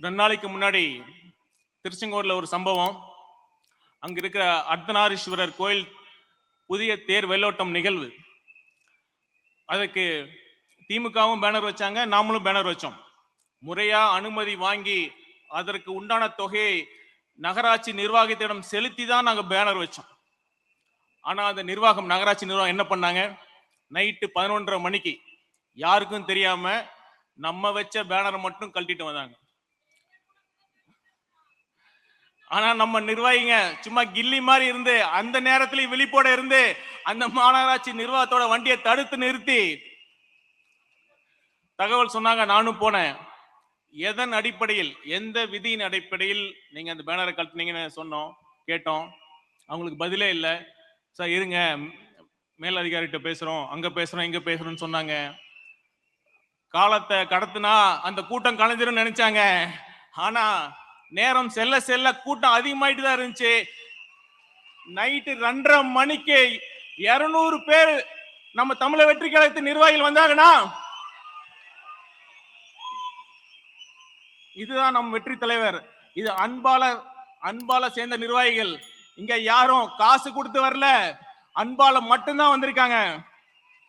2 நாளைக்கு முன்னாடி திருச்செங்கோடுல ஒரு சம்பவம். அங்க இருக்கிற அர்த்தநாரீஸ்வரர் கோயில் புதிய தேர் வெள்ளோட்டம் நிகழ்வு. அதுக்கு திமுகவும் பேனர் வச்சாங்க, நாமளும் பேனர் வச்சோம். முறையா அனுமதி வாங்கி அதற்கு உண்டான தொகையை நகராட்சி நிர்வாகத்திடம் செலுத்தி தான் நாங்க பேனர் வச்சோம். ஆனா அந்த நிர்வாகம், நகராட்சி நிர்வாகம் என்ன பண்ணாங்க? நைட்டு 11:30 மணிக்கு யாருக்கும் தெரியாம நம்ம வச்ச பேனரை மட்டும் கழட்டிட்டு வந்தாங்க. ஆனா நம்ம நிர்வாகிங்க சும்மா கில்லி மாதிரி இருந்து அந்த நேரத்திலேயே விழிப்போட இருந்து அந்த மாநகராட்சி நிர்வாகத்தோட வண்டியை தடுத்து நிறுத்தி தகவல் சொன்னாங்க. நானும் போனேன். எதன் அடிப்படையில், எந்த விதியின் அடிப்படையில் நீங்க அந்த பேனரை கழட்டினீங்கன்னு சொன்னோம், கேட்டோம். அவங்களுக்கு பதிலே இல்லை. சார் இருங்க, மேலதிகாரிகிட்ட பேசுறோம், அங்க பேசுறோம், இங்க பேசுறோம்னு சொன்னாங்க. காலத்தை கடத்தினா அந்த கூட்டம் கலைஞ்சிரும் நினைச்சாங்க. ஆனா நேரம் செல்ல செல்ல கூட்டம் அதிகமாயிட்டு தான் இருந்துச்சு. நைட்டு 2:30 மணிக்கு 200 பேர் நம்ம தமிழக வெற்றி கழகத்தின் நிர்வாகிகள் வந்தாங்கன்னா இதுதான் நம் வெற்றி தலைவர். இது அன்பால சேர்ந்த நிர்வாகிகள். இங்க யாரும் காசு கொடுத்து வரல, அன்பால மட்டும்தான் வந்திருக்காங்க.